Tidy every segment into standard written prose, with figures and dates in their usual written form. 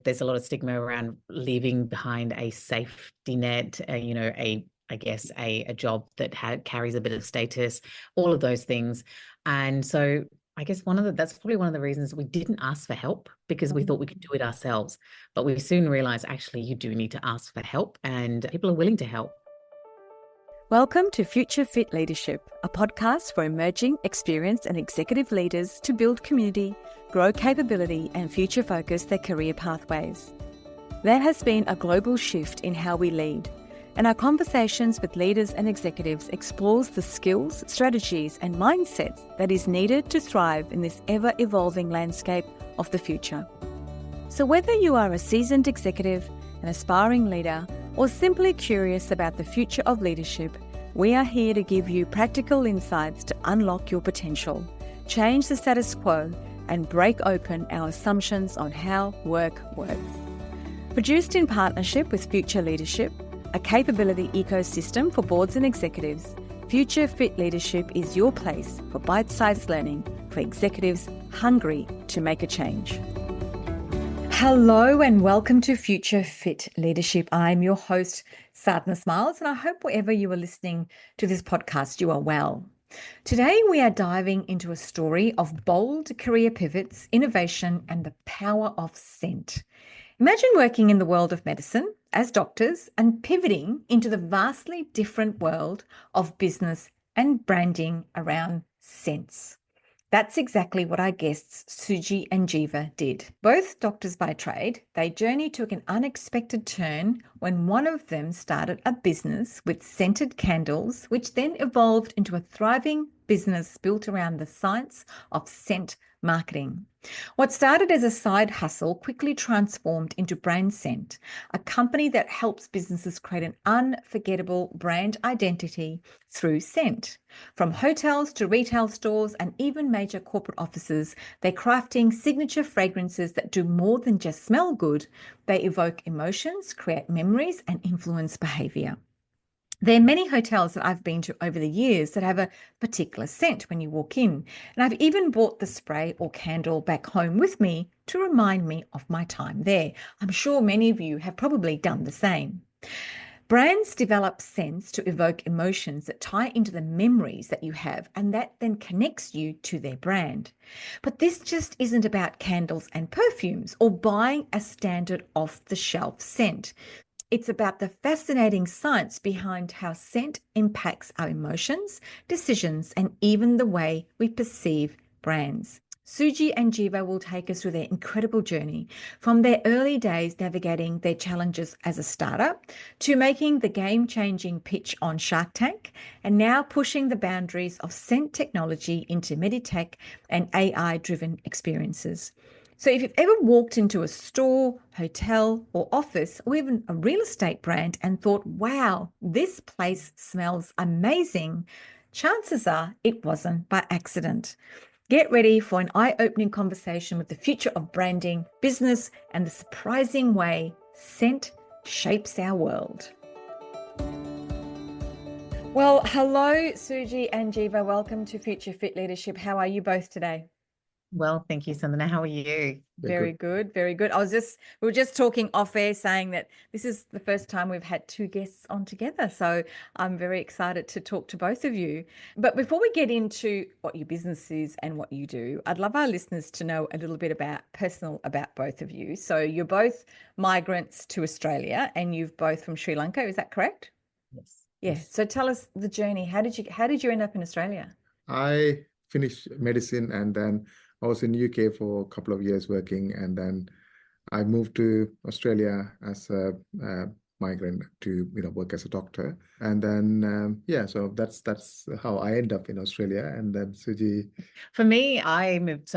There's a lot of stigma around leaving behind a safety net, I guess a job that carries a bit of status, all of those things. And so I guess that's probably one of the reasons we didn't ask for help, because we thought we could do it ourselves. But we soon realized actually you do need to ask for help, and people are willing to help. Welcome to Future Fit Leadership, a podcast for emerging, experienced and executive leaders to build community, grow capability and future focus their career pathways. There has been a global shift in how we lead, and our conversations with leaders and executives explores the skills, strategies and mindsets that is needed to thrive in this ever-evolving landscape of the future. So whether you are a seasoned executive, an aspiring leader, or simply curious about the future of leadership, we are here to give you practical insights to unlock your potential, change the status quo, and break open our assumptions on how work works. Produced in partnership with Future Leadership, a capability ecosystem for boards and executives, Future Fit Leadership is your place for bite-sized learning for executives hungry to make a change. Hello and welcome to Future Fit Leadership. I'm your host, Sadhana Smiles, and I hope wherever you are listening to this podcast, you are well. Today, we are diving into a story of bold career pivots, innovation, and the power of scent. Imagine working in the world of medicine as doctors and pivoting into the vastly different world of business and branding around scents. That's exactly what our guests Suji and Jeeva did. Both doctors by trade, their journey took an unexpected turn when one of them started a business with scented candles, which then evolved into a thriving business built around the science of scent marketing. What started as a side hustle quickly transformed into BrandScent, a company that helps businesses create an unforgettable brand identity through scent. From hotels to retail stores and even major corporate offices, they're crafting signature fragrances that do more than just smell good. They evoke emotions, create memories, and influence behaviour. There are many hotels that I've been to over the years that have a particular scent when you walk in, and I've even brought the spray or candle back home with me to remind me of my time there. I'm sure many of you have probably done the same. Brands develop scents to evoke emotions that tie into the memories that you have, and that then connects you to their brand. But this just isn't about candles and perfumes or buying a standard off-the-shelf scent. It's about the fascinating science behind how scent impacts our emotions, decisions, and even the way we perceive brands. Suji and Jeeva will take us through their incredible journey from their early days navigating their challenges as a startup to making the game-changing pitch on Shark Tank and now pushing the boundaries of scent technology into meditech and AI-driven experiences. So if you've ever walked into a store, hotel, or office, or even a real estate brand and thought, wow, this place smells amazing, chances are it wasn't by accident. Get ready for an eye-opening conversation with the future of branding, business, and the surprising way scent shapes our world. Well, hello, Suji and Jeeva. Welcome to Future Fit Leadership. How are you both today? Well, thank you, Sandhana. How are you? Very good, very good. We were just talking off air saying that this is the first time we've had two guests on together. So I'm very excited to talk to both of you. But before we get into what your business is and what you do, I'd love our listeners to know a little bit about both of you. So you're both migrants to Australia and you've both from Sri Lanka. Is that correct? Yes. Yeah. So tell us the journey. How did you end up in Australia? I finished medicine and then I was in UK for a couple of years working, and then I moved to Australia as a migrant to work as a doctor, and then so that's how I end up in Australia. And then Suji, for me, I moved.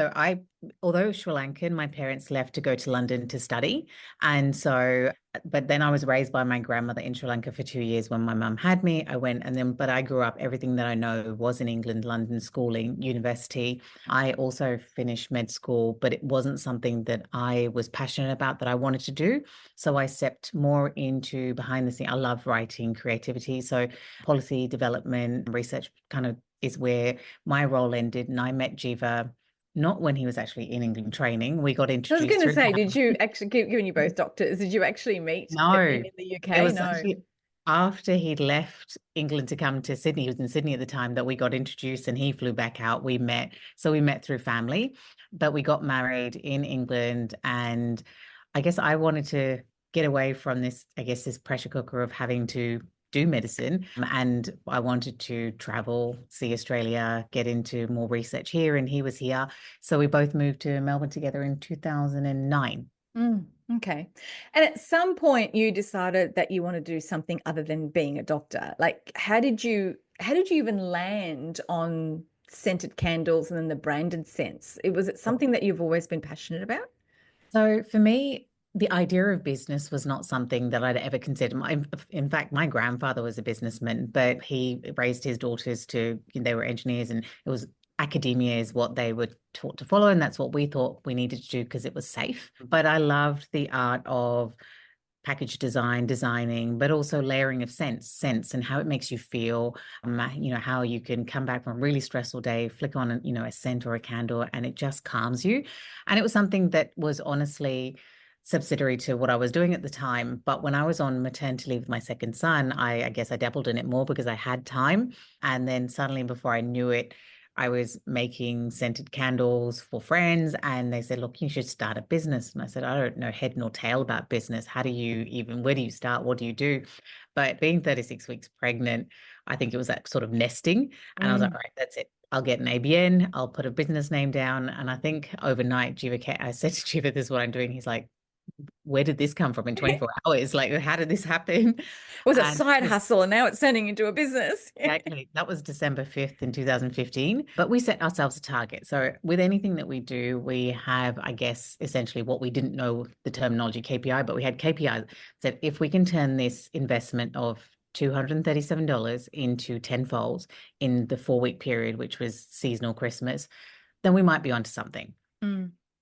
Although Sri Lankan, my parents left to go to London to study, and so. But then I was raised by my grandmother in Sri Lanka for 2 years. When my mum had me, but I grew up, everything that I know was in England, London, schooling, university. I also finished med school, but it wasn't something that I was passionate about, that I wanted to do. So I stepped more into behind the scenes. I love writing, creativity. So policy development, research kind of is where my role ended. And I met Jeeva not when he was actually in England training. We got I was introduced going to through say, did family. you actually, given you both doctors, did you actually meet No, in the it UK? was No. actually after he'd left England to come to Sydney. He was in Sydney at the time that we got introduced and he flew back out. We met. So we met through family, but we got married in England. And I guess I wanted to get away from this, I guess, this pressure cooker of having to do medicine. And I wanted to travel, see Australia, get into more research here. And he was here. So we both moved to Melbourne together in 2009. Okay. And at some point you decided that you want to do something other than being a doctor. Like how did you even land on scented candles and then the branded scents? Was it something that you've always been passionate about? So for me, the idea of business was not something that I'd ever considered. In fact, my grandfather was a businessman, but he raised his daughters to, they were engineers, and it was academia is what they were taught to follow. And that's what we thought we needed to do because it was safe. But I loved the art of package design, designing, but also layering of sense and how it makes you feel. How you can come back from a really stressful day, flick on, a scent or a candle, and it just calms you. And it was something that was honestly subsidiary to what I was doing at the time. But when I was on maternity leave with my second son, I guess I dabbled in it more because I had time. And then suddenly, before I knew it, I was making scented candles for friends, and they said, look, you should start a business. And I said, I don't know head nor tail about business. How do you even, where do you start? What do you do? But being 36 weeks pregnant, I think it was that sort of nesting. And I was like, all right, that's it. I'll get an ABN. I'll put a business name down. And I think overnight, I said to Jeeva, this is what I'm doing. He's like, where did this come from in 24 hours? Like, how did this happen? It was a And side hustle and now it's turning into a business. exactly. That was December 5th in 2015. But we set ourselves a target. So with anything that we do, we have, I guess, essentially what we didn't know the terminology KPI, but we had KPI that if we can turn this investment of $237 into tenfolds in the 4-week period, which was seasonal Christmas, then we might be onto something.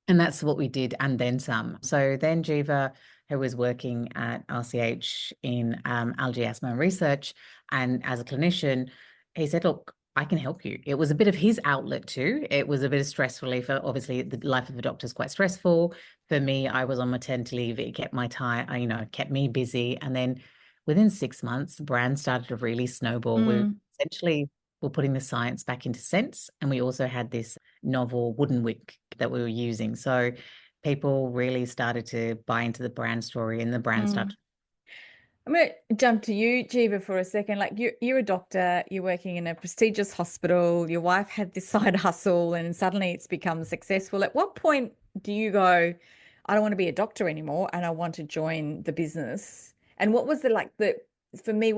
And that's what we did, and then some. So then Jeeva, who was working at RCH in allergy, asthma and research, and as a clinician, he said, look, I can help you. It was a bit of his outlet too. It was a bit of stress relief. Obviously, the life of a doctor is quite stressful. For me, I was on maternity leave. It kept my time, kept me busy. And then within 6 months, the brand started to really snowball. We essentially were putting the science back into sense. And we also had this novel wooden wick that we were using. So people really started to buy into the brand story, and the brand started. I'm going to jump to you, Jeeva, for a second. Like you're a doctor, you're working in a prestigious hospital, your wife had this side hustle and suddenly it's become successful. At what point do you go, I don't want to be a doctor anymore and I want to join the business? And what was for me,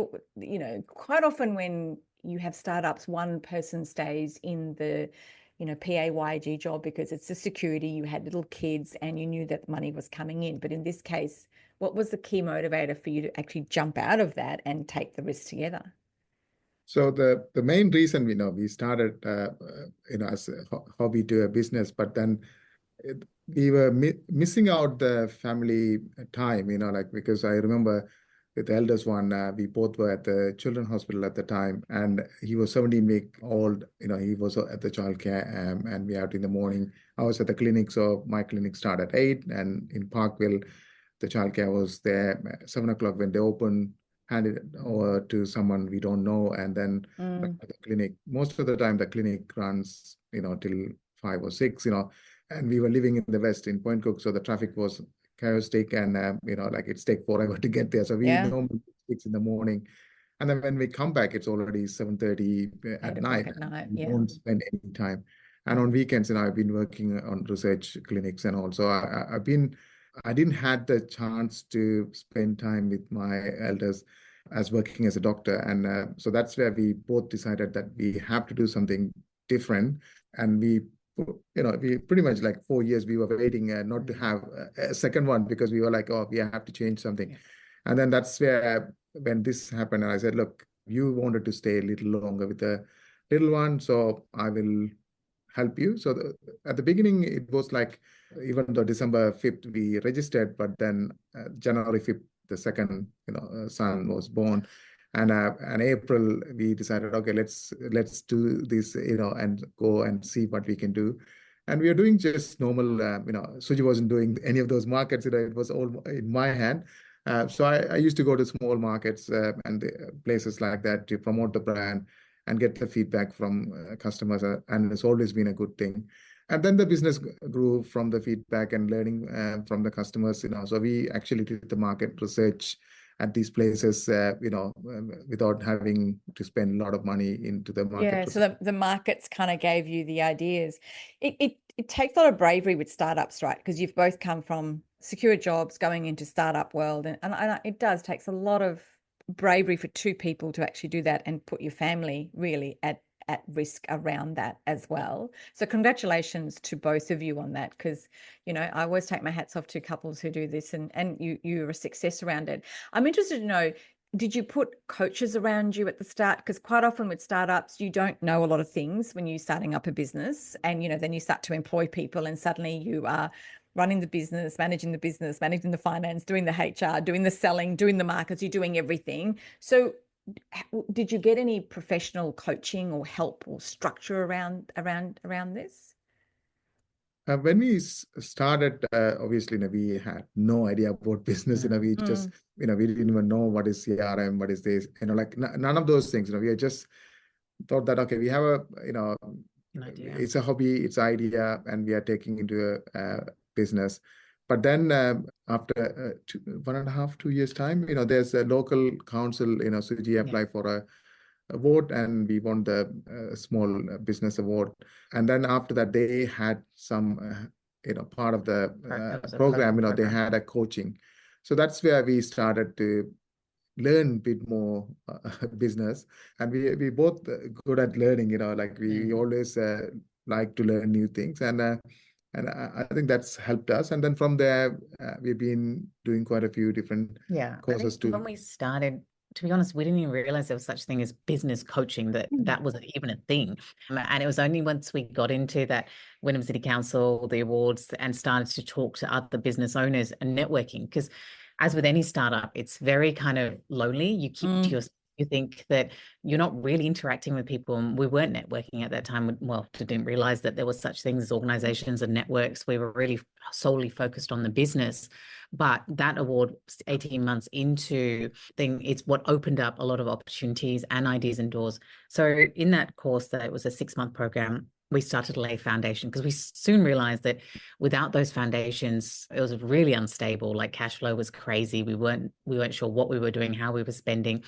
quite often when you have startups, one person stays in the, PAYG job because it's the security, you had little kids and you knew that money was coming in. But in this case, what was the key motivator for you to actually jump out of that and take the risk together? So the main reason we started as a hobby to a business, but then we were missing out the family time, because I remember with the eldest one, we both were at the children's hospital at the time, and he was 17-week old. He was at the childcare, and we out in the morning. I was at the clinic, so my clinic started at 8, and in Parkville, the childcare was there at 7 o'clock when they open, handed it over to someone we don't know, and then the clinic. Most of the time, the clinic runs, till 5 or 6, and we were living in the West in Point Cook, so the traffic was chaotic, and it's take forever to get there. So we normally 6 in the morning, and then when we come back, it's already 7:30 at night. We don't spend any time. And on weekends, I've been working on research clinics, and also I didn't had the chance to spend time with my elders as working as a doctor. And so that's where we both decided that we have to do something different. And we pretty much like 4 years, we were waiting not to have a second one because we were like, oh, we have to change something. Yeah. And then that's where, when this happened, I said, look, you wanted to stay a little longer with the little one, so I will help you. So at the beginning, it was like, even though December 5th we registered, but then January 5th, the second son was born. And April, we decided, okay, let's do this, and go and see what we can do. And we are doing just normal, Suji wasn't doing any of those markets, it was all in my hand. So I used to go to small markets and places like that to promote the brand and get the feedback from customers. And it's always been a good thing. And then the business grew from the feedback and learning from the customers, So we actually did the market research at these places, without having to spend a lot of money into the market Yeah, research. so the markets kind of gave you the ideas. It takes a lot of bravery with startups, right? Because you've both come from secure jobs going into startup world, and it takes a lot of bravery for two people to actually do that and put your family really at risk around that as well. So congratulations to both of you on that, because I always take my hats off to couples who do this, and you're a success around it. I'm interested to know, did you put coaches around you at the start? Because quite often with startups, you don't know a lot of things when you're starting up a business, and then you start to employ people, and suddenly you are running the business, managing the finance, doing the HR, doing the selling, doing the markets, you're doing everything. So did you get any professional coaching or help or structure around this? When we started, obviously, we had no idea about business. We just, we didn't even know what is CRM, what is this, like none of those things. We just thought that, okay, we have a, An idea. it's a hobby, it's an idea, and we are taking into a business. But then after 1.5, 2 years time, there's a local council, Suji applied for a award, and we won the small business award. And then after that, they had some, part of the program, they had a coaching. So that's where we started to learn a bit more business. And we both good at learning, like we always like to learn new things. And I think that's helped us. And then from there, we've been doing quite a few different courses too. When we started, to be honest, we didn't even realize there was such a thing as business coaching, that was even a thing. And it was only once we got into that Wynnum City Council, the awards, and started to talk to other business owners and networking. Because as with any startup, it's very kind of lonely. You keep to yourself. You think that you're not really interacting with people. And we weren't networking at that time. Well, didn't realize that there was such things as organizations and networks. We were really solely focused on the business. But that award, 18 months into thing, it's what opened up a lot of opportunities and ideas and doors. So in that course, that it was a 6-month program, we started to lay foundation, because we soon realized that without those foundations, it was really unstable. Like cash flow was crazy. We weren't sure what we were doing, how we were spending.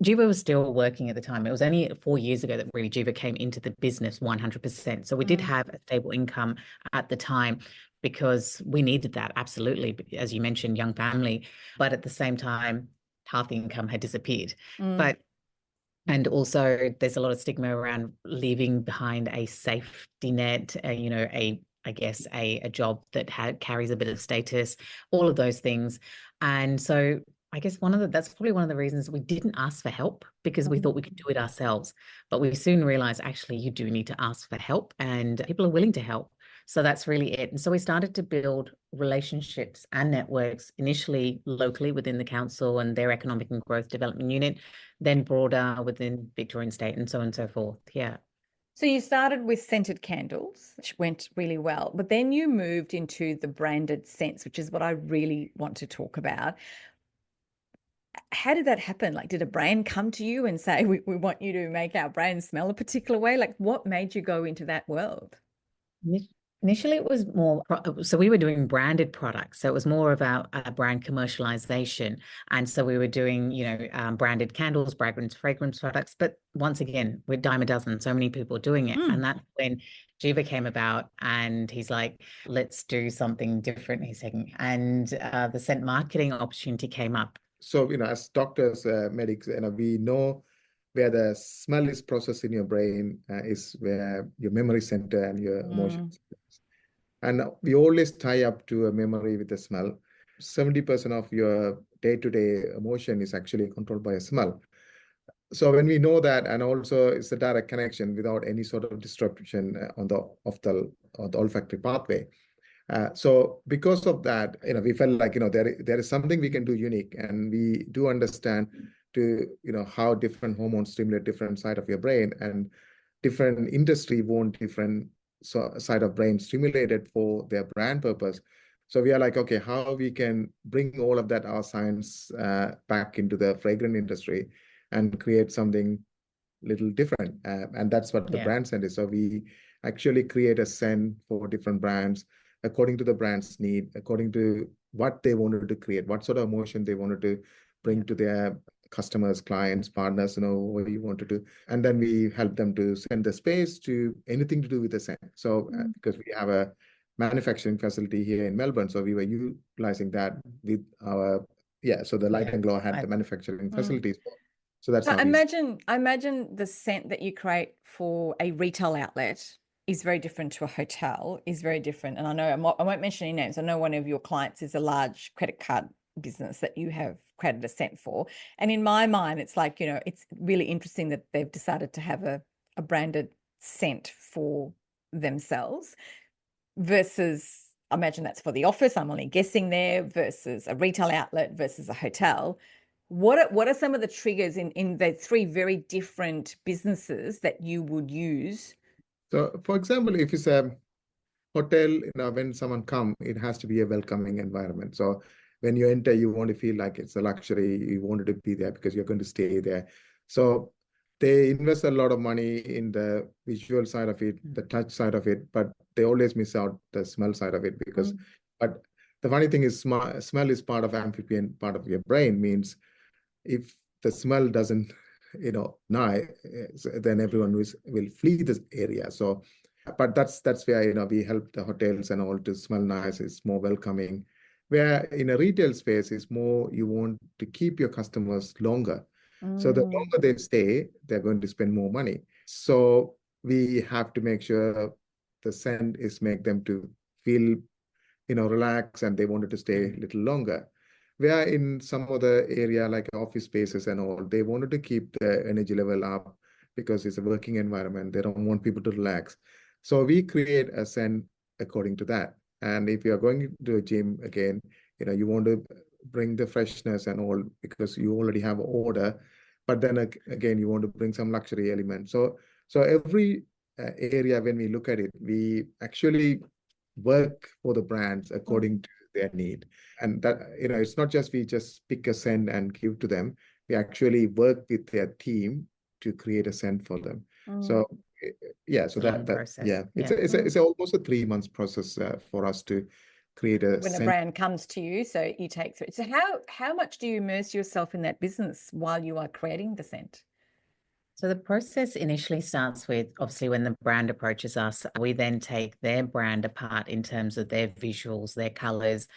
Jeeva was still working at the time. It was only 4 years ago that really Jeeva came into the business 100%. So we did have a stable income at the time, because we needed that, absolutely. As you mentioned, young family, but at the same time, half the income had disappeared. And also there's a lot of stigma around leaving behind a safety net, a job that carries a bit of status, all of those things. And so I guess that's probably one of the reasons we didn't ask for help, because we thought we could do it ourselves. But we soon realized, actually, you do need to ask for help, and people are willing to help. So that's really it. And so we started to build relationships and networks, initially locally within the council and their economic and growth development unit, then broader within Victorian State, and so on and so forth. Yeah. So you started with scented candles, which went really well, but then you moved into the branded scents, which is what I really want to talk about. How did that happen? Like, did a brand come to you and say, we want you to make our brand smell a particular way? Like, what made you go into that world? Initially, it was more, so we were doing branded products. So it was more of our brand commercialization. And so we were doing, branded candles, fragrance products. But once again, we're dime a dozen, so many people doing it. And that's when Jeeva came about, and he's like, let's do something different. And the scent marketing opportunity came up. So, as doctors, medics, we know where the smell is processed in your brain is where your memory center and your emotions. And we always tie up to a memory with the smell. 70% of your day-to-day emotion is actually controlled by a smell. So when we know that, and also it's a direct connection without any sort of disruption on the olfactory pathway. So because of that, we felt like, there is something we can do unique, and we do understand how different hormones stimulate different side of your brain, and different industry want different side of brain stimulated for their brand purpose. So we are like, okay, how we can bring all of that, our science, back into the fragrance industry and create something little different. And that's what the brand scent is. So we actually create a scent for different brands according to the brand's need, according to what they wanted to create, what sort of emotion they wanted to bring to their customers, clients, partners, what you wanted to. And then we help them to send the space to anything to do with the scent. So because we have a manufacturing facility here in Melbourne, so we were utilizing that with our, so the Light and Glow had the manufacturing facilities. So that's how I imagine the scent that you create for a retail outlet is very different to a hotel, is very different. And I know I won't mention any names. I know one of your clients is a large credit card business that you have created a scent for. And in my mind, it's like, it's really interesting that they've decided to have a branded scent for themselves versus, I imagine that's for the office, I'm only guessing there, versus a retail outlet versus a hotel. What are some of the triggers in the three very different businesses that you would use? So, for example, if it's a hotel, when someone come, it has to be a welcoming environment. So when you enter, you want to feel like it's a luxury. You wanted to be there because you're going to stay there. So they invest a lot of money in the visual side of it, the touch side of it, but they always miss out the smell side of it because, but the funny thing is smell is part of amphibian, part of your brain, means if the smell doesn't, nice, then everyone will flee this area. So, but that's where, we help the hotels and all to smell nice. It's more welcoming. Where in a retail space, it's more you want to keep your customers longer. So the longer they stay, they're going to spend more money. So we have to make sure the scent is make them to feel, relax, and they wanted to stay a little longer. Where in some other area like office spaces and all, they wanted to keep the energy level up because it's a working environment. They don't want people to relax. So we create a scent according to that. And if you are going to a gym again, you want to bring the freshness and all because you already have order. But then again, you want to bring some luxury element. So every area, when we look at it, we actually work for the brands according to their need. And that, it's not just we just pick a scent and give to them. We actually work with their team to create a scent for them. So so that process. It's almost a 3 months process for us to create a when a brand comes to you, so you take through. So how much do you immerse yourself in that business while you are creating the scent? So the process initially starts with, obviously, when the brand approaches us, we then take their brand apart in terms of their visuals, their colors,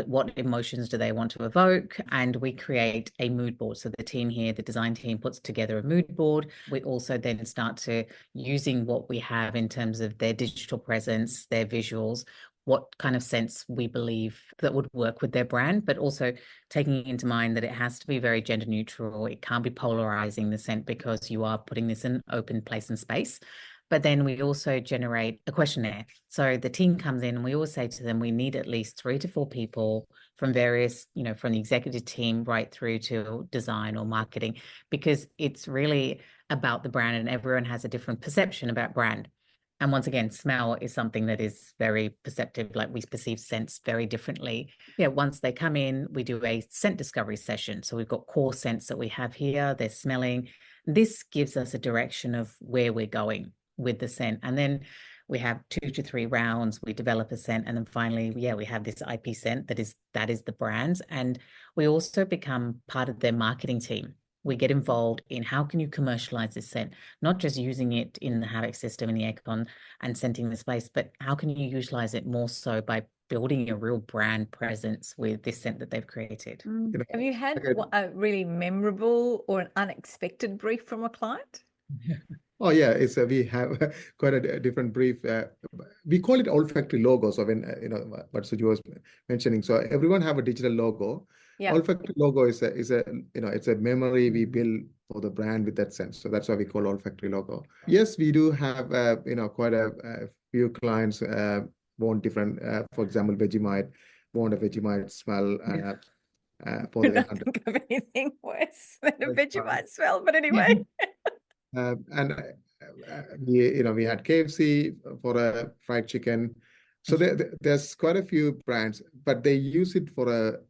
what emotions do they want to evoke, and we create a mood board. So the team here, the design team, puts together a mood board. We also then start to using what we have in terms of their digital presence, their visuals, what kind of scents we believe that would work with their brand, but also taking into mind that it has to be very gender neutral. It can't be polarizing the scent because you are putting this in open place and space. But then we also generate a questionnaire. So the team comes in and we always say to them, we need at least 3 to 4 people from various, from the executive team right through to design or marketing, because it's really about the brand and everyone has a different perception about brand. And once again, smell is something that is very perceptive, like we perceive scents very differently. Once they come in, we do a scent discovery session. So we've got core scents that we have here, they're smelling. This gives us a direction of where we're going with the scent. And then we have 2 to 3 rounds, we develop a scent. And then finally, we have this IP scent that is the brand's. And we also become part of their marketing team. We get involved in how can you commercialize this scent, not just using it in the Havoc system, in the Econ and scenting the space, but how can you utilize it more so by building a real brand presence with this scent that they've created. Have you had a really memorable or an unexpected brief from a client? Oh yeah, we have quite a different brief. We call it olfactory logo. So when what Suji was mentioning, so everyone have a digital logo. Yeah. Olfactory logo is a it's a memory we build for the brand with that sense. So that's why we call olfactory logo. Yes, we do have quite a few clients want different. For example, Vegemite want a Vegemite smell. For I don't think of anything worse than a Vegemite smell. But anyway. And we had KFC for a fried chicken. So there's quite a few brands, but they use it for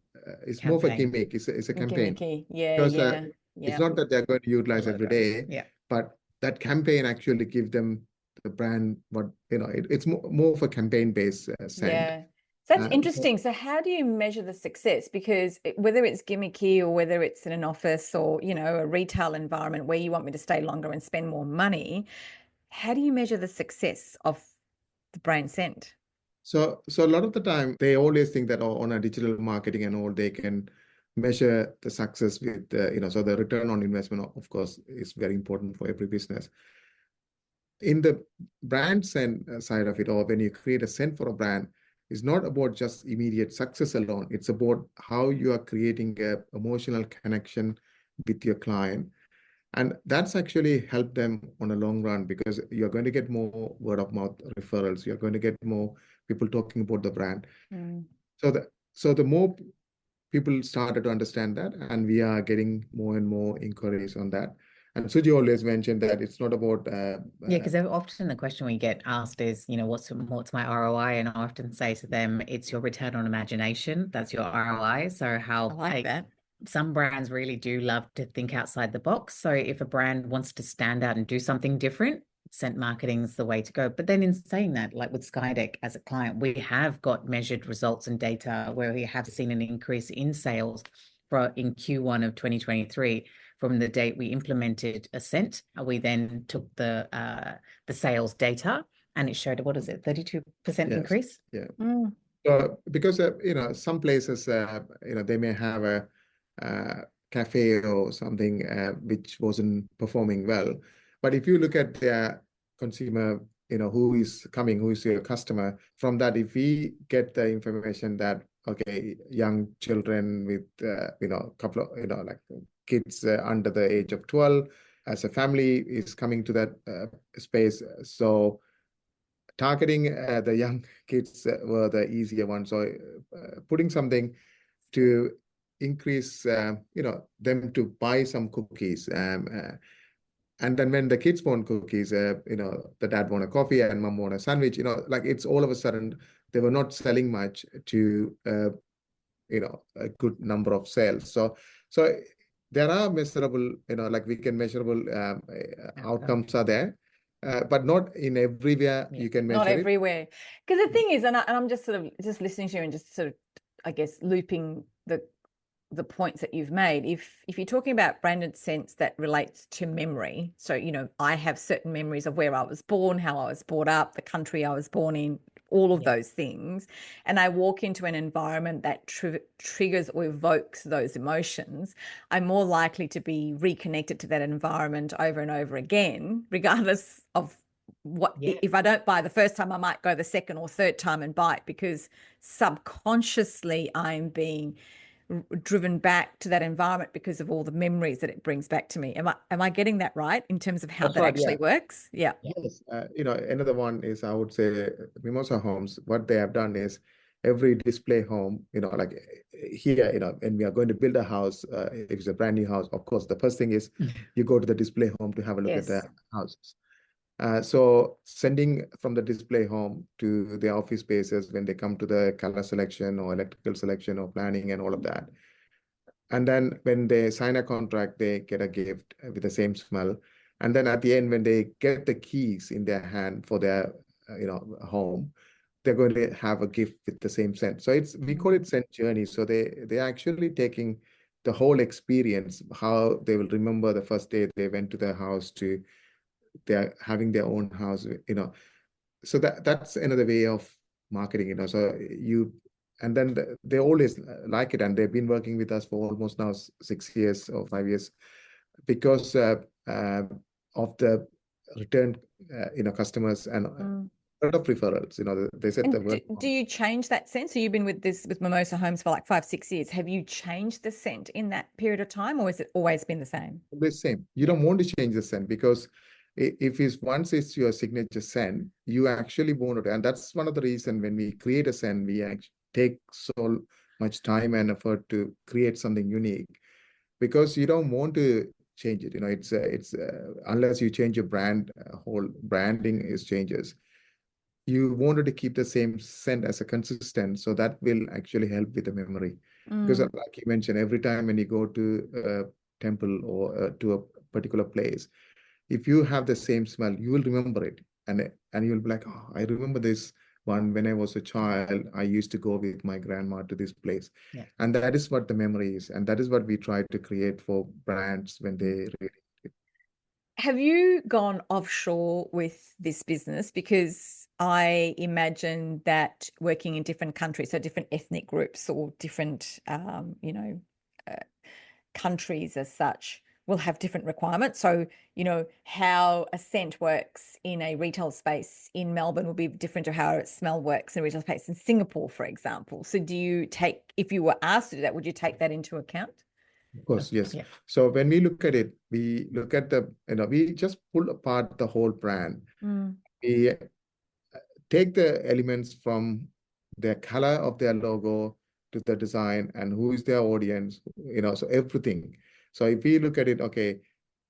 it's more of a Campaign. gimmick. It's a campaign. Gimmicky. Yeah, Because yeah, it's yeah. not that they're going to The utilize every logo. day, Yeah. but that campaign actually give them the brand it's more of a campaign-based scent. Yeah. So that's So interesting. So how do you measure the success? Because whether it's gimmicky or whether it's in an office or, a retail environment where you want me to stay longer and spend more money, how do you measure the success of the BrandScent? So a lot of the time they always think that on a digital marketing and all they can measure the success with so the return on investment of course is very important for every business. In the brand scent side of it, or when you create a scent for a brand, it's not about just immediate success alone. It's about how you are creating a emotional connection with your client. And that's actually helped them on a long run because you're going to get more word of mouth referrals. You're going to get more people talking about the brand. Mm. So the more people started to understand that, and we are getting more and more inquiries on that. And Suji always mentioned that it's not about Yeah, because often the question we get asked is, what's my ROI? And I often say to them, it's your return on imagination. That's your ROI. So I like that. some brands really do love to think outside the box. So if a brand wants to stand out and do something different, scent marketing is the way to go. But then in saying that, like with Skydeck as a client, we have got measured results and data where we have seen an increase in sales in Q1 of 2023 from the date we implemented a scent. We then took the sales data and it showed, what is it, 32% increase? Yeah. Mm. Because some places they may have a cafe or something which wasn't performing well, but if you look at their consumer, who is coming, who is your customer, from that, if we get the information that okay, young children with a couple of like kids under the age of 12 as a family is coming to that space, so targeting the young kids were the easier one. So putting something to increase, them to buy some cookies. And then when the kids want cookies, the dad want a coffee and mom want a sandwich, like it's all of a sudden, they were not selling much to, a good number of sales. So there are measurable, like we can measurable outcomes are there. But not in everywhere you can measure Not it. everywhere. Because the thing is, and I'm just sort of just listening to you and just sort of, I guess, looping the points that you've made. If you're talking about branded scents that relates to memory, so I have certain memories of where I was born, how I was brought up, the country I was born in, all of those things, and I walk into an environment that triggers or evokes those emotions, I'm more likely to be reconnected to that environment over and over again, regardless of what. If I don't buy the first time, I might go the second or third time and buy it because subconsciously I'm being driven back to that environment because of all the memories that it brings back to me. Am I getting that right in terms of how That's that right, actually works? Yeah. Yes. Another one is, I would say, Mimosa Homes, what they have done is every display home, like here, when we are going to build a house, if it's a brand new house, of course, the first thing is you go to the display home to have a look at the houses. So sending from the display home to the office spaces when they come to the color selection or electrical selection or planning and all of that. And then when they sign a contract, they get a gift with the same smell. And then at the end, when they get the keys in their hand for their, home, they're going to have a gift with the same scent. So we call it scent journey. So they're actually taking the whole experience, how they will remember the first day they went to their house to they're having their own house, So that's another way of marketing, So and then they always like it, and they've been working with us for almost now 6 years or 5 years because of the return, customers and a lot of referrals. They said the word. Do you change that scent? So you've been with Mimosa Homes for like 5-6 years. Have you changed the scent in that period of time, or has it always been the same? The same. You don't want to change the scent because if once it's your signature scent, you actually want it. And that's one of the reasons when we create a scent, we actually take so much time and effort to create something unique because you don't want to change it. It's unless you change your brand, whole branding is changes. You wanted to keep the same scent as a consistent, so that will actually help with the memory. Because like you mentioned, every time when you go to a temple or to a particular place, if you have the same smell, you will remember it, and you'll be like, oh, I remember this one when I was a child. I used to go with my grandma to this place, and that is what the memory is, and that is what we try to create for brands when they really. Have you gone offshore with this business? Because I imagine that working in different countries, so different ethnic groups or different, countries as such, will have different requirements. So, how a scent works in a retail space in Melbourne will be different to how a smell works in a retail space in Singapore, for example. So if you were asked to do that, would you take that into account? Of course, yes. So when we look at it, we look at we just pull apart the whole brand. We take the elements from their color of their logo to the design and who is their audience, so everything. So if we look at it, okay,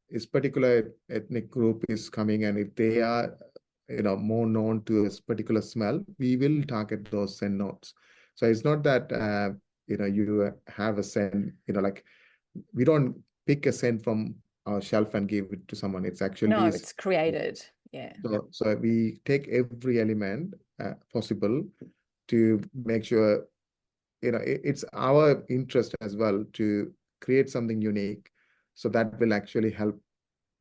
this particular ethnic group is coming, and if they are, more known to a particular smell, we will target those scent notes. So it's not that, you have a scent, like we don't pick a scent from our shelf and give it to someone. It's actually it's created. Yeah. So we take every element possible to make sure, it's our interest as well to create something unique. So that will actually help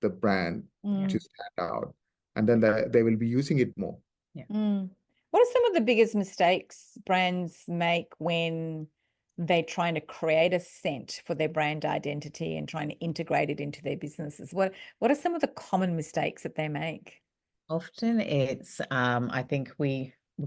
the brand to stand out. And then they will be using it more. What are some of the biggest mistakes brands make when they're trying to create a scent for their brand identity and trying to integrate it into their businesses? What are some of the common mistakes that they make? Often it's, I think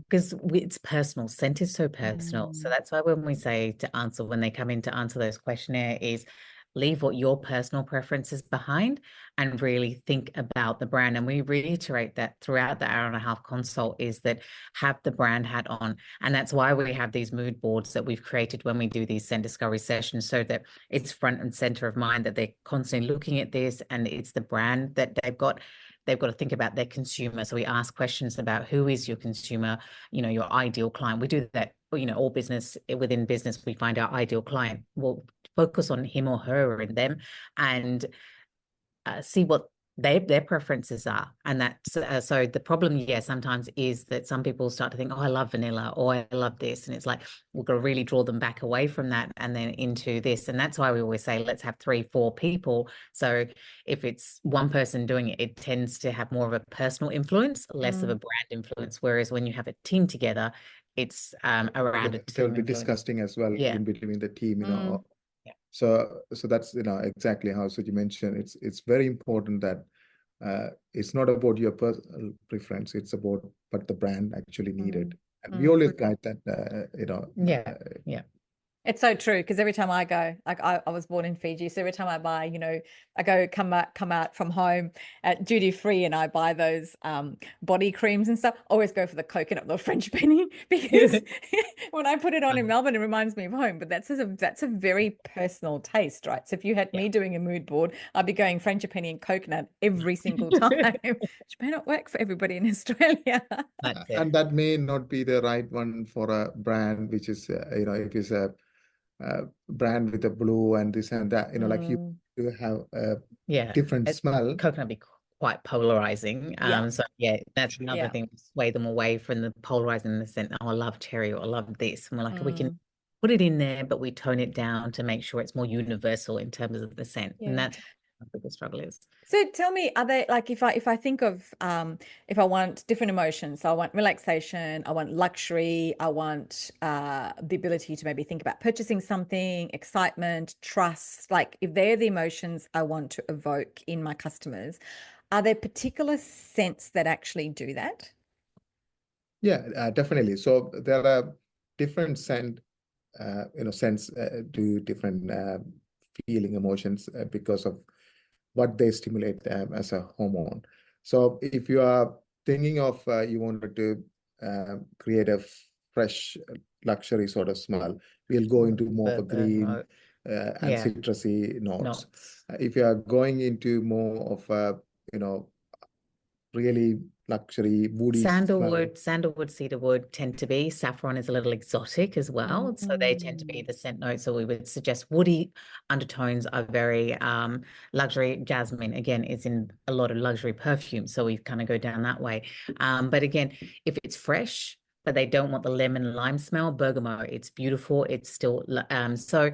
because it's personal. Scent is so personal. So that's why when we say when they come in to answer those questionnaire is leave what your personal preferences behind and really think about the brand. And we reiterate that throughout the hour and a half consult is that have the brand hat on. And that's why we have these mood boards that we've created when we do these scent discovery sessions, so that it's front and center of mind, that they're constantly looking at this, and it's the brand that they've got to think about their consumer. So we ask questions about who is your consumer, your ideal client. We do that, all business, within business, we find our ideal client. We'll focus on him or her and them, and see what their preferences are. And that's so the problem, sometimes is that some people start to think, oh, I love vanilla, or I love this, and it's like we've got to really draw them back away from that and then into this. And that's why we always say let's have 3-4 people. So if it's one person doing it, it tends to have more of a personal influence, less of a brand influence. Whereas when you have a team together, it's around a team. They'll be discussing as well in between the team, So that's exactly how Suji mentioned. It's very important that it's not about your personal preference. It's about what the brand actually needed, and we always guide that. It's so true, because every time I go, like I was born in Fiji, so every time I buy, I come out from home at duty free and I buy those body creams and stuff. I always go for the coconut, the French penny, because when I put it on in Melbourne, it reminds me of home. But that's a very personal taste, right? So if you had me doing a mood board, I'd be going French penny and coconut every single time, which may not work for everybody in Australia. And that may not be the right one for a brand, which is if it's a brand with a blue and this and that, like you have a different smell. Coconut be quite polarizing. So that's another thing, sway them away from the polarizing, the scent. Oh, I love cherry, or I love this. And we're like, we can put it in there, but we tone it down to make sure it's more universal in terms of the scent. And that's what the struggle is. So tell me, are they, like, if I think of if I want different emotions, so I want relaxation, I want luxury, I want the ability to maybe think about purchasing something, excitement, trust, like if they're the emotions I want to evoke in my customers, are there particular scents that actually do that? Yeah, definitely. So there are different scents do different feeling emotions because of what they stimulate as a hormone. So if you are thinking of you wanted to create a fresh luxury sort of smell, we'll go into more of a green, and Yeah. citrusy notes. Notes. If you are going into more of a, really luxury, woody smell. Sandalwood, cedarwood tend to be. Saffron is a little exotic as well. So they tend to be Mm. the scent notes. So we would suggest woody undertones are very luxury. Jasmine, again, is in a lot of luxury perfume. So we kind of go down that way. But again, if it's fresh, but they don't want the lemon lime smell, bergamot, it's beautiful. It's still so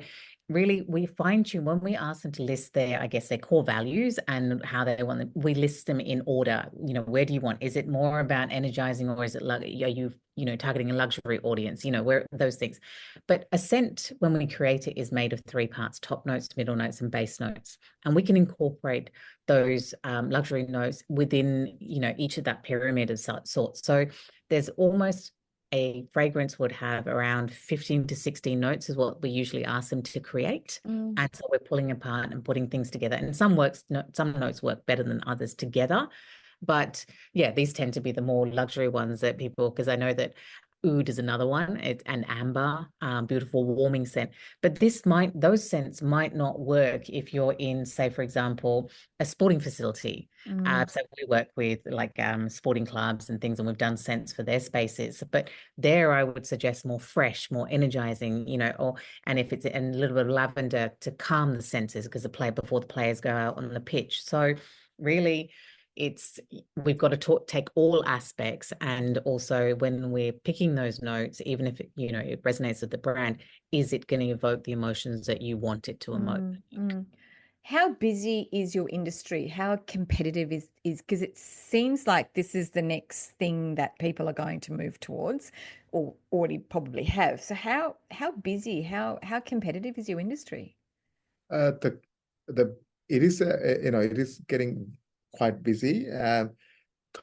really we fine tune when we ask them to list their, I guess, their core values and how they want them. We list them in order. Where do you want? Is it more about energizing, or is it like, are you targeting a luxury audience? Where those things. But a scent, when we create it, is made of three parts: top notes, middle notes, and base notes. And we can incorporate those luxury notes within each of that pyramid of sorts. So there's almost a fragrance would have around 15 to 16 notes is what we usually ask them to create. And so we're pulling apart and putting things together. And some notes work better than others together. But yeah, these tend to be the more luxury ones that people, because I know that oud is another one. It's an amber, beautiful warming scent. But those scents might not work if you're in, say, for example, a sporting facility. So we work with like sporting clubs and things, and we've done scents for their spaces. But there, I would suggest more fresh, more energizing, and if it's a little bit of lavender to calm the senses, because before the players go out on the pitch. So really, we've got to take all aspects, and also when we're picking those notes, even if it resonates with the brand, is it going to evoke the emotions that you want it to emote? How busy is your industry? How competitive is because it seems like this is the next thing that people are going to move towards, or already probably have. So how busy, how competitive is your industry? The the it is it is getting quite busy.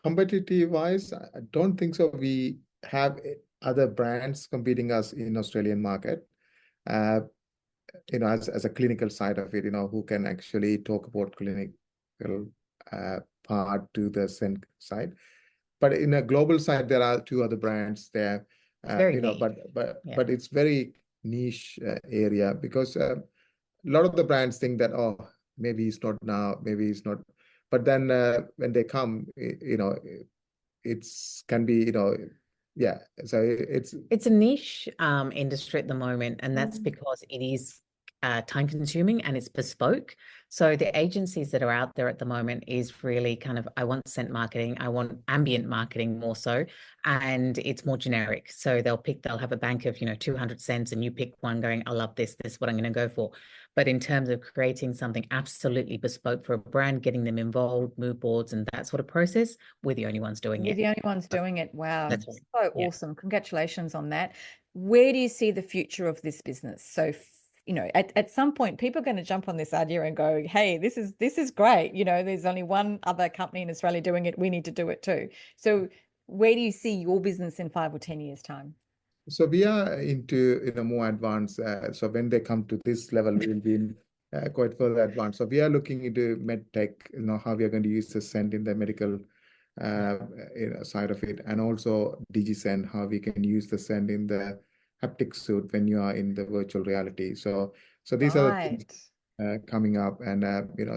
Competitive wise, I don't think so. We have other brands competing us in Australian market. Uh, as a clinical side of it, who can actually talk about clinical part to the scent side. But in a global side, there are two other brands there. It's very But neat. but Yeah. but it's very niche area, because a lot of the brands think that, oh, maybe it's not now, maybe it's not. But then when they come, it's can be, yeah. So It's a niche industry at the moment, and that's Mm. because it is time consuming and it's bespoke. So the agencies that are out there at the moment is really kind of, I want scent marketing, I want ambient marketing more so, and it's more generic. So they'll have a bank of 200 scents, and you pick one going, I love this is what I'm going to go for. But in terms of creating something absolutely bespoke for a brand, getting them involved, mood boards and that sort of process, we're the only ones doing You're it. the only ones doing it. Wow. That's right. So Yeah. awesome. Congratulations on that. Where do you see the future of this business? So, at some point, people are going to jump on this idea and go, hey, this is great. There's only one other company in Australia doing it. We need to do it too. So where do you see your business in 5 or 10 years' time? So we are into more advanced. So when they come to this level, we will be in, quite further advanced. So we are looking into med tech. How we are going to use the scent in the medical uh, side of it, and also DigiScent, how we can use the scent in the haptic suit when you are in the virtual reality. So these are the things Right. coming up, and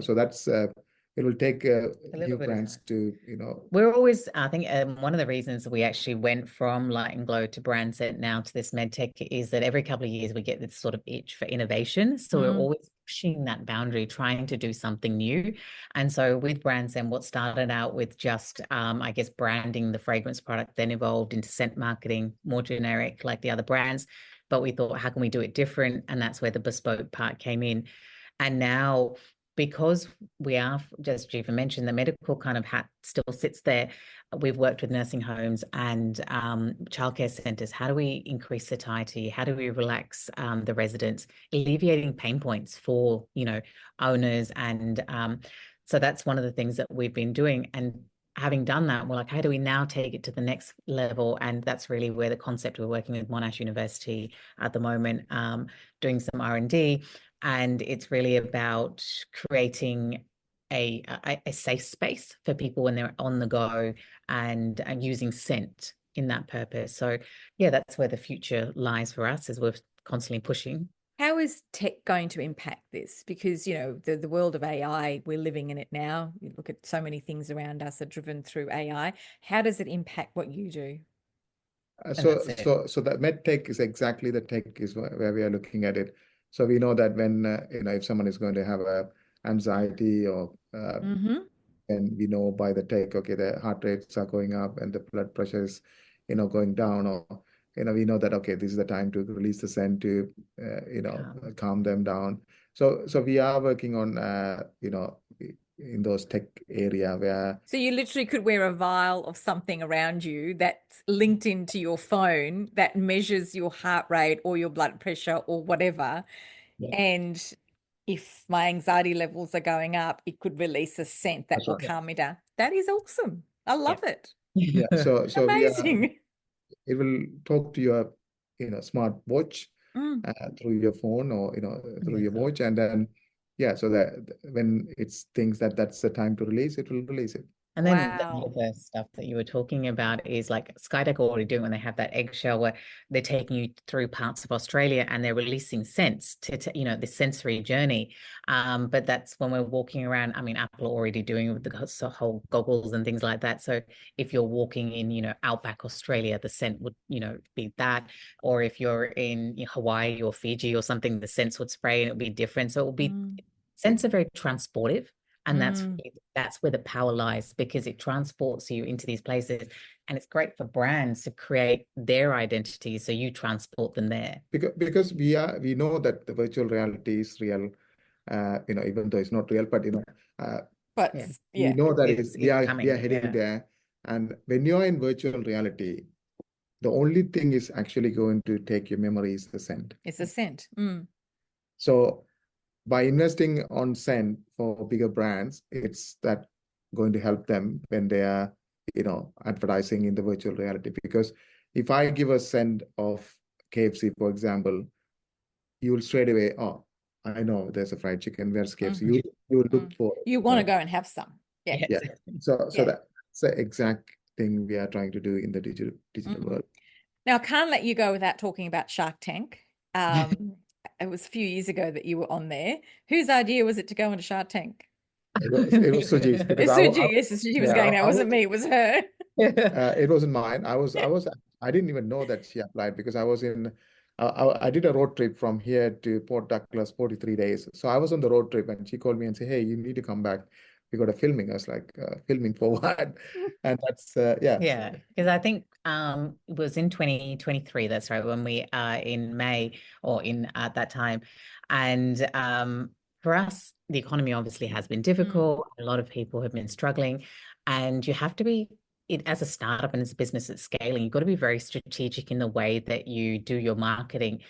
so that's it will take A little new bit of brands time. to We're always, I think, one of the reasons we actually went from Light and Glow to BrandScent now to this medtech is that every couple of years we get this sort of itch for innovation. So we're always pushing that boundary, trying to do something new. And so with BrandScent, what started out with just, I guess, branding the fragrance product, then evolved into scent marketing, more generic like the other brands. But we thought, how can we do it different? And that's where the bespoke part came in. And now, because we are, just Jeeva mentioned, the medical kind of hat still sits there. We've worked with nursing homes and childcare centres. How do we increase satiety? How do we relax the residents, alleviating pain points for owners? And so that's one of the things that we've been doing. And having done that, we're like, how do we now take it to the next level? And that's really where the concept, we're working with Monash University at the moment, doing some R&D. And it's really about creating a safe space for people when they're on the go, and using scent in that purpose. So yeah, that's where the future lies for us, as we're constantly pushing. How is tech going to impact this? Because, the world of AI, we're living in it now. You look at so many things around us are driven through AI. How does it impact what you do? And So, that's it. so that med tech is exactly the tech is where we are looking at it. So we know that when if someone is going to have a anxiety or Mm-hmm. and we know by the tech, okay, the heart rates are going up and the blood pressure is, going down, or we know that okay, this is the time to release the scent to, calm them down. So we are working on, in those tech area where. So you literally could wear a vial of something around you that's linked into your phone that measures your heart rate or your blood pressure or whatever. Yeah. And if my anxiety levels are going up, it could release a scent that That's will right. calm me down. That is awesome. I Yeah. love it. Yeah. So Amazing. it will talk to your, smart watch Mm. through your phone or, through your watch. And then, yeah, so that when it's things that's the time to release, it will release it. And then the Wow. other stuff that you were talking about is like Skydeck are already doing when they have that eggshell where they're taking you through parts of Australia and they're releasing scents to the sensory journey. But that's when we're walking around. I mean, Apple are already doing it with the whole goggles and things like that. So if you're walking in, outback Australia, the scent would, be that. Or if you're in Hawaii or Fiji or something, the scents would spray and it would be different. So it will be Mm. scents are very transportive. And Mm. that's where the power lies, because it transports you into these places, and it's great for brands to create their identity, so you transport them there. Because we know that the virtual reality is real, even though it's not real, but uh, But Yeah, we yeah, know that it's we are coming. heading Yeah, there. And when you're in virtual reality, the only thing is actually going to take your memory is the scent. it's a scent. Mm. So by investing on scent for bigger brands, it's that going to help them when they are, advertising in the virtual reality. Because if I give a scent of KFC, for example, you will straight away, oh, I know there's a fried chicken. Where's KFC? Mm-hmm. You will look Mm. for, You want to go and have some. Yeah. yeah, yeah. exactly. So Yeah. that's the exact thing we are trying to do in the digital Mm. world. Now, I can't let you go without talking about Shark Tank. Um, it was a few years ago that you were on there. Whose idea was it to go into Shark Tank? It was Suji's because It's Suji. Yes, she was yeah, going. That wasn't me. It was her. it wasn't mine. I didn't even know that she applied because I was in, I did a road trip from here to Port Douglas, 43 days. So I was on the road trip and she called me and said, hey, you need to come back. We got a filming. I was like, filming for what? And that's, yeah. Yeah, because I think it was in 2023, that's right, when we are in May, or in at that time. And for us, the economy obviously has been Mm. difficult. A lot of people have been struggling, and you have to be as a startup and as a business that's scaling, you've got to be very strategic in the way that you do your marketing.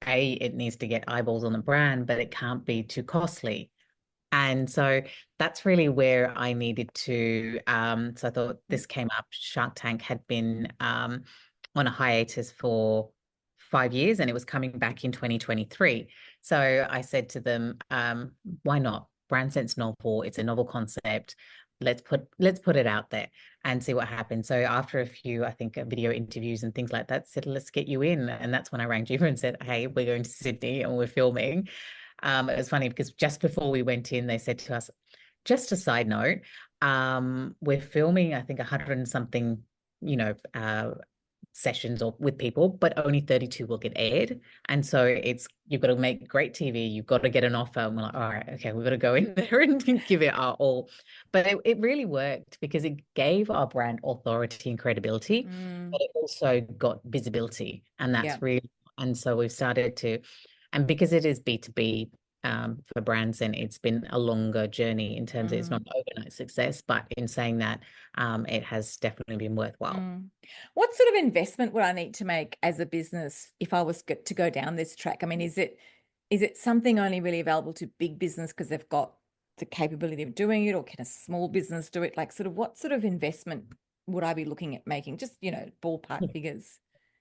It needs to get eyeballs on the brand, but it can't be too costly. And so that's really where I needed to. So I thought this came up. Shark Tank had been on a hiatus for 5 years, and it was coming back in 2023. So I said to them, why not? BrandScent's novel. It's a novel concept. Let's put it out there and see what happens. So after a few, I think, video interviews and things like that, said, let's get you in. And that's when I rang Jeeva and said, hey, we're going to Sydney and we're filming. It was funny because just before we went in, they said to us, just a side note, we're filming, I think, 100 and something, sessions or with people, but only 32 will get aired. And so you've got to make great TV, you've got to get an offer. And we're like, all right, okay, we've got to go in there and give it our all. But it really worked because it gave our brand authority and credibility, Mm. but it also got visibility. And Yeah. that's really, and so we've started to, and because it is B2B, for brands, and it's been a longer journey in terms of it's not Mm. an overnight success, but in saying that, it has definitely been worthwhile. Mm. What sort of investment would I need to make as a business if I was to go down this track? I mean, is it something only really available to big business because they've got the capability of doing it, or can a small business do it? Like, sort of, what sort of investment would I be looking at making? Just, ballpark figures.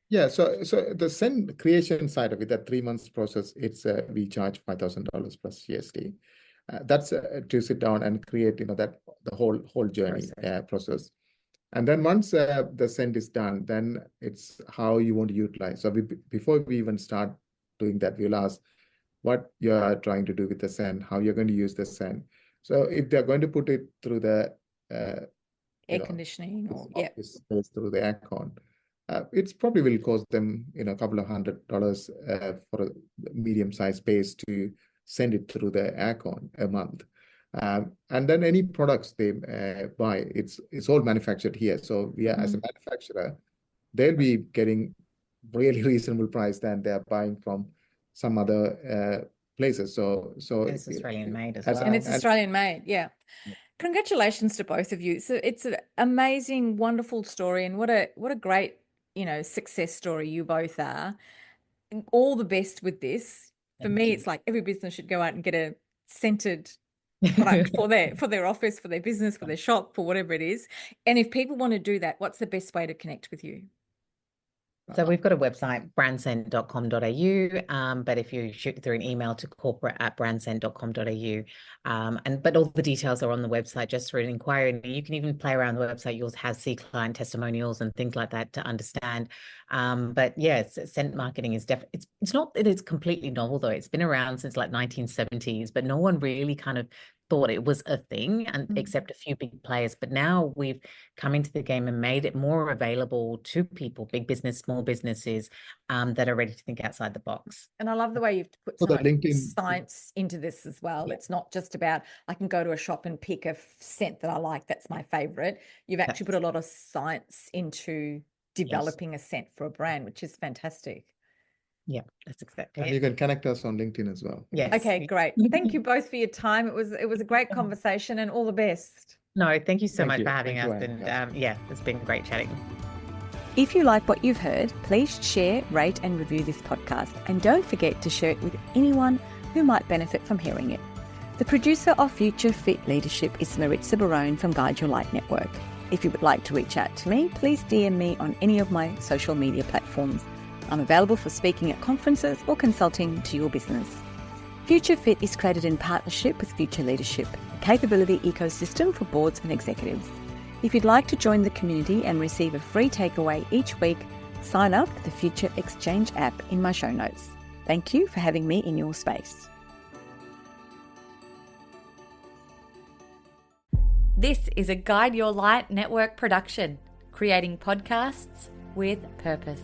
Yeah, so the scent creation side of it, that 3 months process, it's we charge $5,000 plus GST. That's to sit down and create, that the whole journey process. And then once the scent is done, then it's how you want to utilize. So before we even start doing that, we'll ask, what you're trying to do with the scent, how you're going to use the scent. So if they're going to put it through the air conditioning or office space through the aircon, it's probably will cost them a couple of $100 for a medium-sized space to send it through the aircon a month. And then any products they buy, it's all manufactured here. So we are, as a manufacturer, they'll be getting really reasonable price than they're buying from some other places. So it's Australian made as well. And it's Australian made, yeah. Congratulations to both of you. So it's an amazing, wonderful story, and what a great, success story you both are. All the best with this. For me, it's like every business should go out and get a scented product for their office, for their business, for their shop, for whatever it is. And if people want to do that, what's the best way to connect with you? So we've got a website, brandscent.com.au, but if you shoot through an email to corporate@brandscent.com.au, but all the details are on the website just through an inquiry. And you can even play around the website. You'll see client testimonials and things like that to understand. But yes, scent marketing is definitely, it's not that it's completely novel though. It's been around since like 1970s, but no one really kind of thought it was a thing, and except a few big players. But now we've come into the game and made it more available to people, big business, small businesses, that are ready to think outside the box. And I love the way you've put science into this as well. It's not just about, I can go to a shop and pick a scent that I like, that's my favorite. You've actually put a lot of science into developing a scent for a brand, which is fantastic. Yeah, that's exactly and it. you can connect us on LinkedIn as well. Yes. Okay, great. Thank you both for your time. It was a great conversation, and all the best. No, thank you so much for having us. And yeah, it's been great chatting. If you like what you've heard, please share, rate and review this podcast. And don't forget to share it with anyone who might benefit from hearing it. The producer of Future Fit Leadership is Maritza Barone from Guide Your Light Network. If you would like to reach out to me, please DM me on any of my social media platforms. I'm available for speaking at conferences or consulting to your business. Future Fit is created in partnership with Future Leadership, a capability ecosystem for boards and executives. If you'd like to join the community and receive a free takeaway each week, sign up to the Future Exchange app in my show notes. Thank you for having me in your space. This is a Guide Your Light Network production, creating podcasts with purpose.